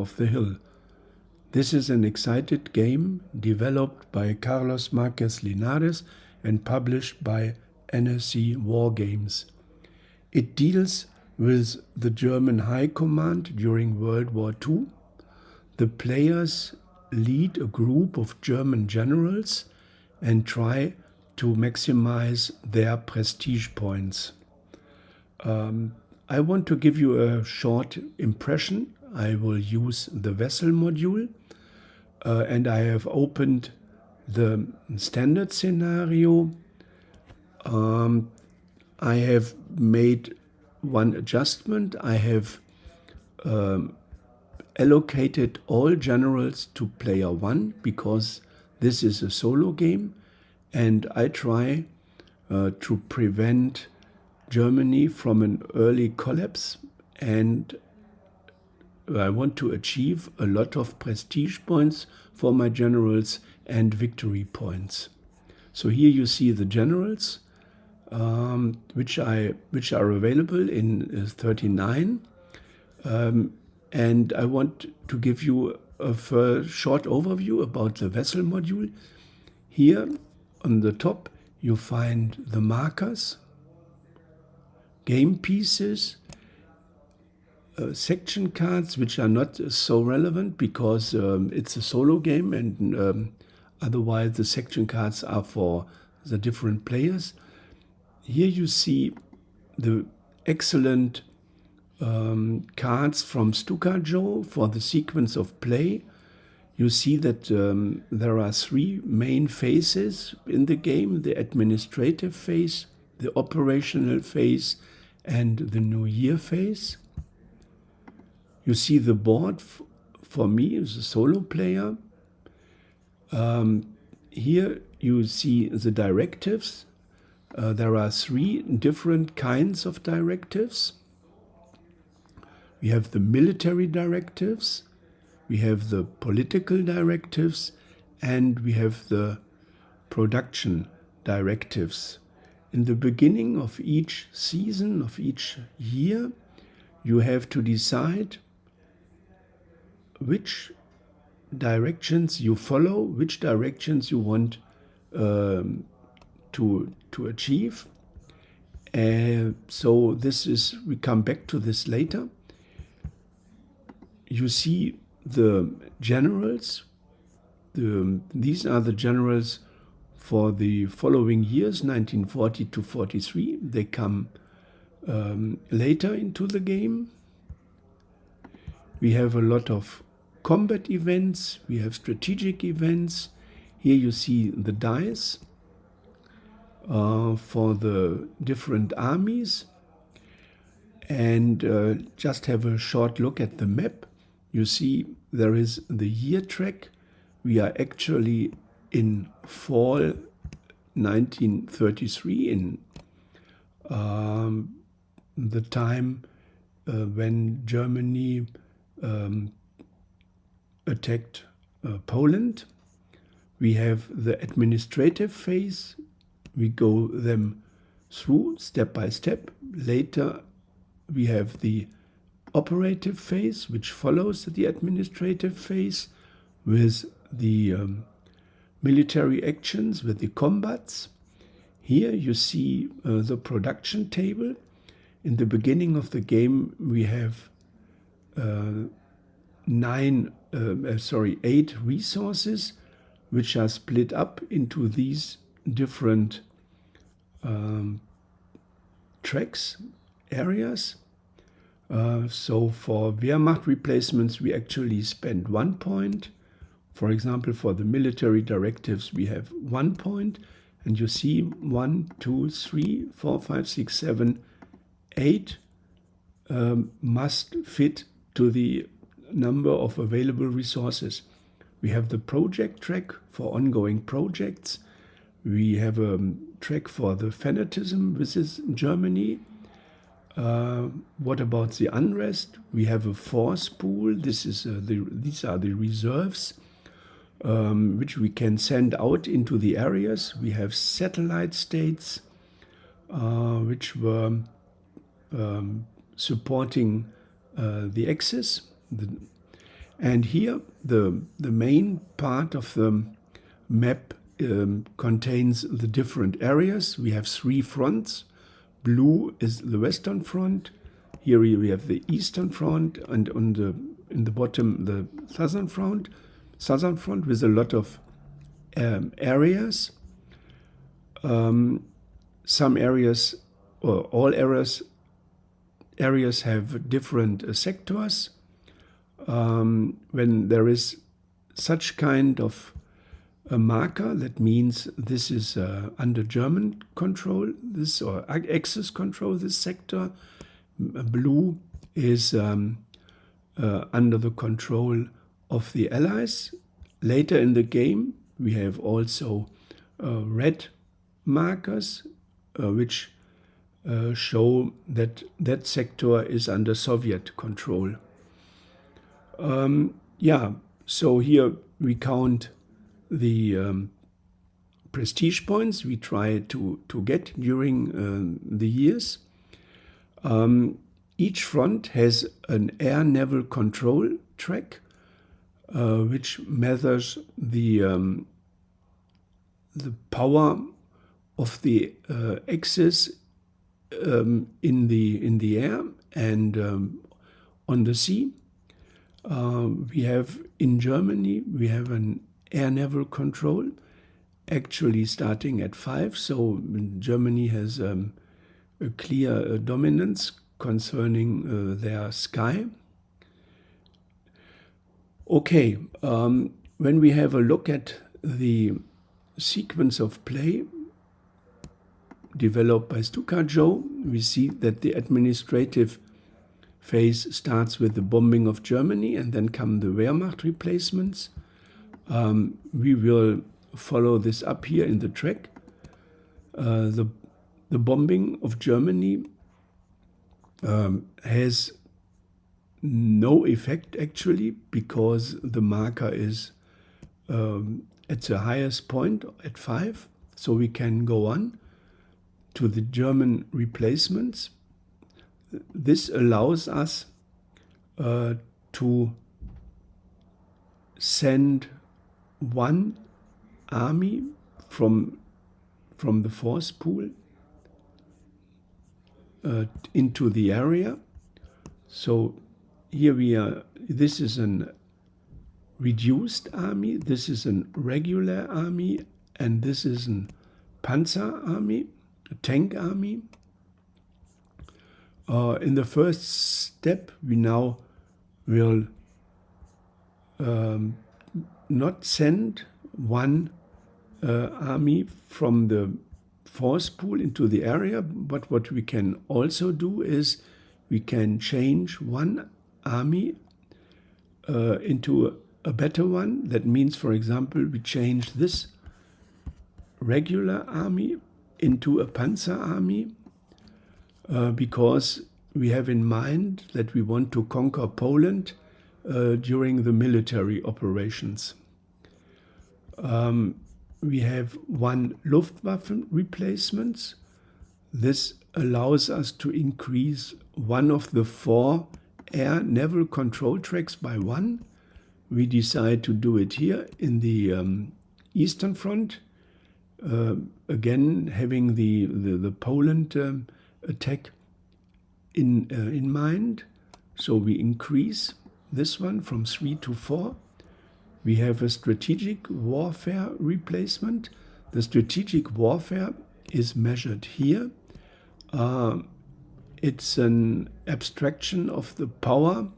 of the Hill. This is an excited game developed by Carlos Marquez Linares and published by NSC Wargames. It deals with the German High Command during World War II. The players lead a group of German generals and try to maximize their prestige points. I want to give you a short impression. I will use the vessel module and I have opened the standard scenario. I have made one adjustment. I have allocated all generals to player 1 because this is a solo game and I try to prevent Germany from an early collapse, and I want to achieve a lot of prestige points for my generals and victory points. So here you see the generals which are available in 39, and I want to give you a short overview about the vessel module. Here on the top you find the markers, game pieces, section cards, which are not so relevant because it's a solo game and otherwise the section cards are for the different players. Here you see the excellent cards from Stukajo for the sequence of play. You see that there are 3 main phases in the game: the administrative phase, the operational phase, and the New Year phase. You see the board for me as a solo player. Here you see the directives. There are 3 different kinds of directives. We have the military directives, we have the political directives, and we have the production directives. In the beginning of each season, of each year, you have to decide which directions you follow, which directions you want to achieve. So this is, we come back to this later. You see the generals. These are the generals for the following years, 1940 to 43. They come later into the game. We have a lot of combat events. We have strategic events. Here you see the dice for the different armies. And just have a short look at the map. You see there is the year track. We are actually in fall 1933, in the time when Germany attacked Poland. We have the administrative phase. We go them through step by step. Later we have the operative phase, which follows the administrative phase with the military actions, with the combats. Here you see the production table. In the beginning of the game we have 8 resources, which are split up into these different tracks, areas. So for Wehrmacht replacements we actually spend 1 point. For example, for the military directives we have 1 point, and you see 1, 2, 3, 4, 5, 6, 7, 8 must fit to the number of available resources. We have the project track for ongoing projects. We have a track for the fanatism within Germany. What about the unrest? We have a force pool. These are the reserves which we can send out into the areas. We have satellite states which were supporting the Axis, And here the main part of the map contains the different areas. We have 3 fronts. Blue is the Western Front. Here we have the Eastern Front, and in the bottom the Southern Front. Southern Front with a lot of areas. Some areas, or all areas have different sectors. When there is such kind of a marker, that means this is under German control, this or Axis control, this sector. Blue is under the control of the Allies. Later in the game, we have also red markers, which show that that sector is under Soviet control. So here we count the prestige points we try to get during the years. Each front has an air naval control track, which measures the power of the Axis in the air and on the sea. We have in Germany, we have an air naval control, actually starting at 5. So Germany has a clear dominance concerning their sky. Okay, when we have a look at the sequence of play developed by Stukajo, we see that the administrative phase starts with the bombing of Germany, and then come the Wehrmacht replacements. We will follow this up here in the track. The bombing of Germany has no effect actually, because the marker is at the highest point at 5. So we can go on to the German replacements. This allows us to send one army from the force pool into the area. So here we are, this is an reduced army, this is a regular army, and this is a panzer army, a tank army. In the first step, we now will not send one army from the force pool into the area, but what we can also do is we can change one army into a better one. That means, for example, we change this regular army into a panzer army, because we have in mind that we want to conquer Poland during the military operations. We have one Luftwaffe replacements. This allows us to increase one of the 4 air naval control tracks by 1. We decide to do it here in the Eastern Front, again having the Poland attack in mind. So we increase this one from 3 to 4. We have a strategic warfare replacement. The strategic warfare is measured here. It's an abstraction of the power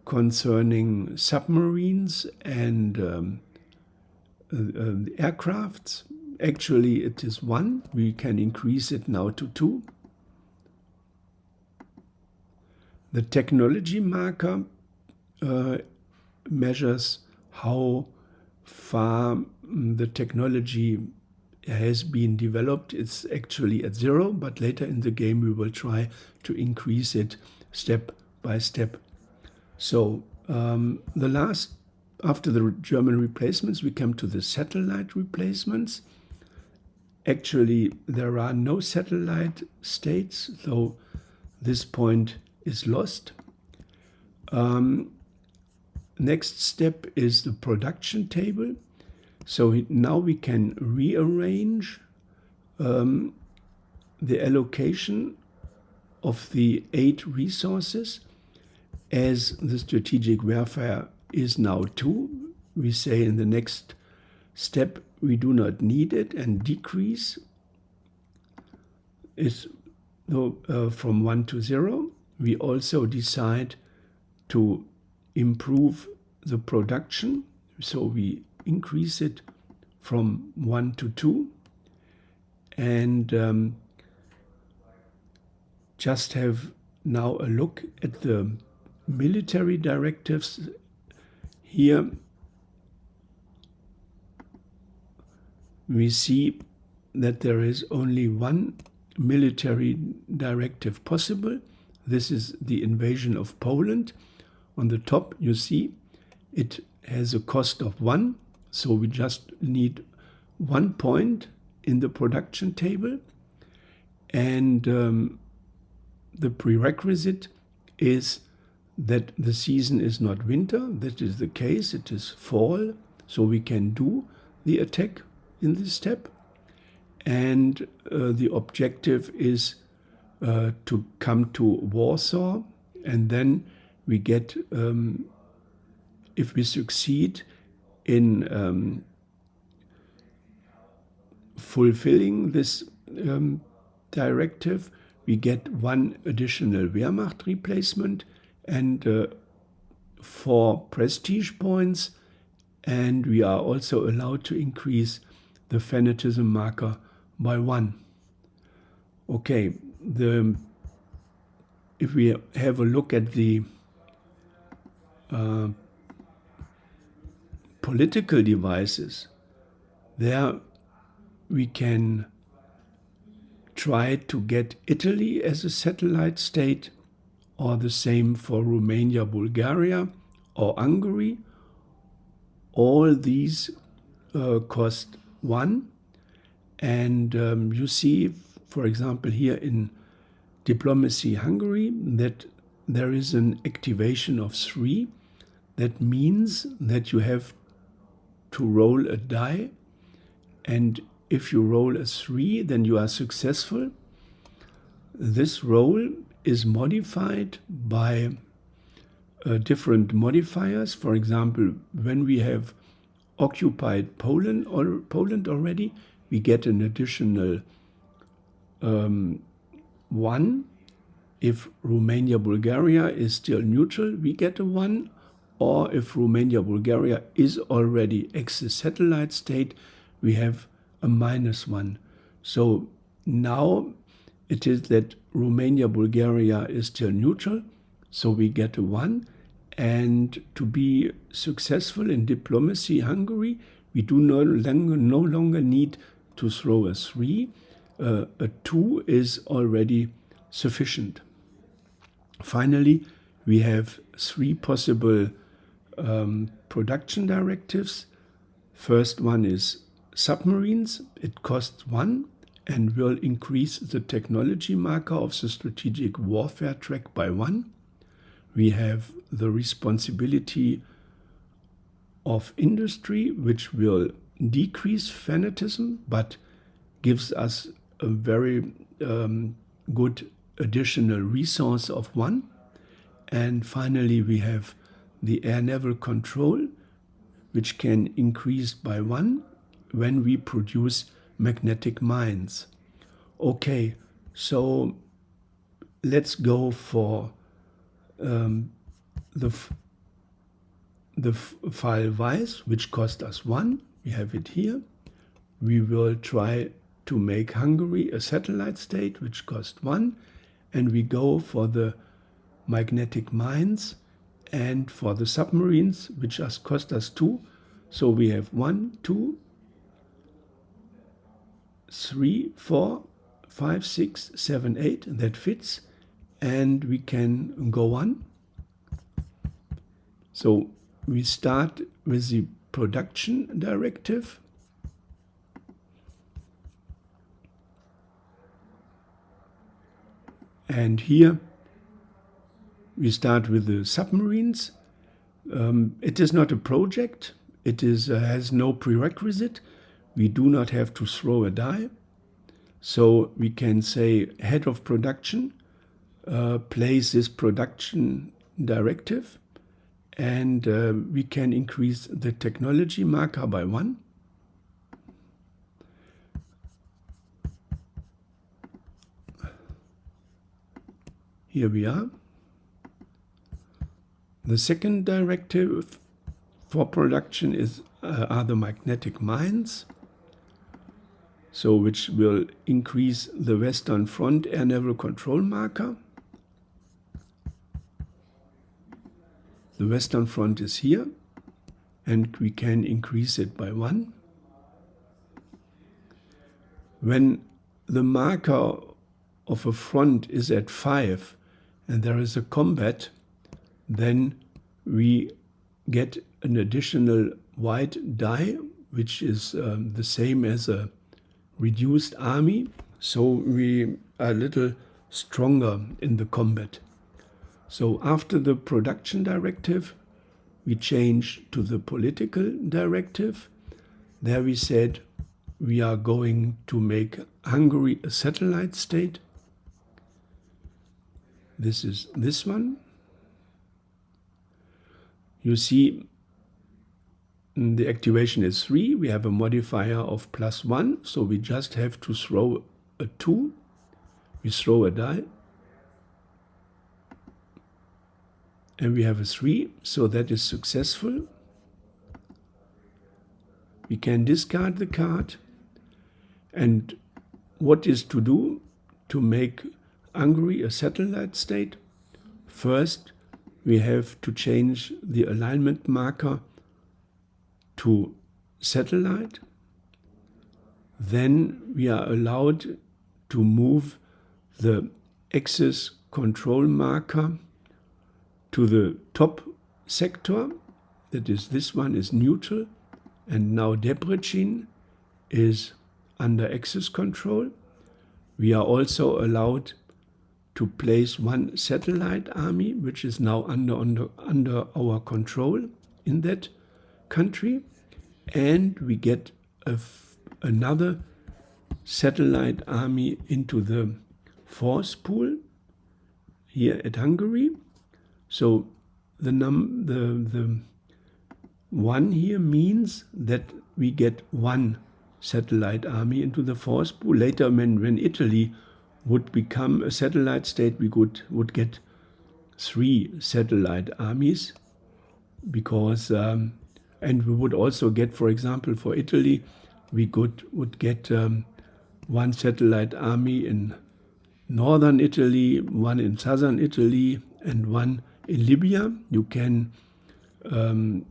concerning submarines and aircrafts. Actually, it is 1. We can increase it now to 2. The technology marker measures how far the technology has been developed. It's actually at 0, but later in the game we will try to increase it step by step. So the last, after the German replacements, we come to the satellite replacements. Actually, there are no satellite states, so this point is lost. Next step is the production table. So now we can rearrange the allocation of the 8 resources. As the strategic warfare is now 2, we say in the next step we do not need it and decrease is from 1 to 0. We also decide to improve the production, so we increase it from 1 to 2, and just have now a look at the military directives. Here we see that there is only one military directive possible. This is the invasion of Poland. On the top you see it has a cost of 1, so we just need 1 point in the production table, and the prerequisite is that the season is not winter. That is the case, it is fall, so we can do the attack in this step, and the objective is to come to Warsaw, and then we get, if we succeed in fulfilling this directive, we get 1 additional Wehrmacht replacement and 4 prestige points, and we are also allowed to increase the fanatism marker by 1. Okay, if we have a look at the political devices, there we can try to get Italy as a satellite state, or the same for Romania, Bulgaria, or Hungary. All these cost 1, and you see, for example, here in Diplomacy Hungary, that there is an activation of 3. That means that you have to roll a die, and if you roll a 3, then you are successful. This roll is modified by different modifiers. For example, when we have occupied Poland already, we get an additional 1. If Romania, Bulgaria is still neutral, we get a 1. Or if Romania, Bulgaria is already ex-satellite state, we have a -1. So now it is that Romania, Bulgaria is still neutral, so we get a 1. And to be successful in Diplomacy Hungary, we do no longer need to throw a 3. A 2 is already sufficient. Finally, we have 3 possible production directives. First one is submarines. It costs 1 and will increase the technology marker of the strategic warfare track by 1. We have the responsibility of industry, which will decrease fanatism, but gives us a very good additional resource of 1. And finally, we have the air naval control, which can increase by 1 when we produce magnetic mines. Okay, so let's go for the file Weiß, which cost us 1. We have it here. We will try to make Hungary a satellite state, which cost 1. And we go for the magnetic mines and for the submarines, which cost us 2. So we have 1, 2, 3, 4, 5, 6, 7, 8. That fits. And we can go on. So we start with the production directive. And here we start with the submarines. It is not a project. It has no prerequisite. We do not have to throw a die. So we can say head of production, place this production directive, and we can increase the technology marker by 1. Here we are. The second directive for production are the magnetic mines, so which will increase the Western Front air naval control marker. The Western Front is here, and we can increase it by 1. When the marker of a front is at 5 and there is a combat, then we get an additional white die, which is the same as a reduced army. So we are a little stronger in the combat. So after the production directive, we change to the political directive. There we said we are going to make Hungary a satellite state. This is this one. You see the activation is 3. We have a modifier of +1, so we just have to throw a 2. We throw a die. And we have a 3, so that is successful. We can discard the card. And what is to do to make Hungary a satellite state? First, we have to change the alignment marker to satellite. Then we are allowed to move the axis control marker to the top sector. That is, this one is neutral, and now Debrecen is under axis control. We are also allowed to place one satellite army, which is now under our control in that country, and we get another satellite army into the force pool here at Hungary. So the 1 here means that we get 1 satellite army into the force pool. Later, when Italy would become a satellite state, we would get 3 satellite armies, because and we would also get, for example, for Italy, we would get 1 satellite army in northern Italy, 1 in southern Italy, and 1 in Libya. You can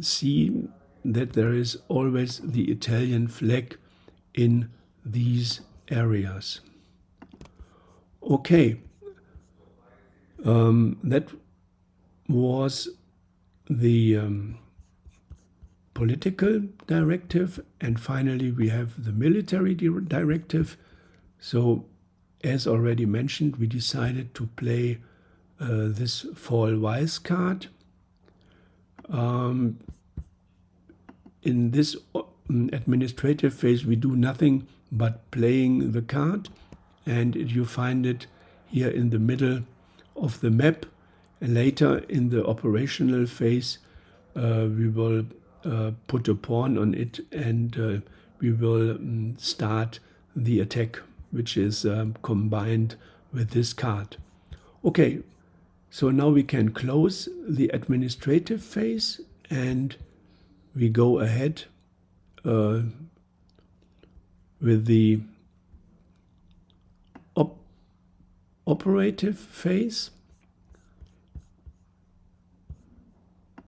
see that there is always the Italian flag in these areas. Okay, that was the political directive, and finally we have the military directive. So, as already mentioned, we decided to play this Fall Wise card. In this administrative phase, we do nothing but playing the card, and you find it here in the middle of the map. And later in the operational phase, we will put a pawn on it, and we will start the attack, which is combined with this card. Okay, so now we can close the administrative phase, and we go ahead with the operative phase.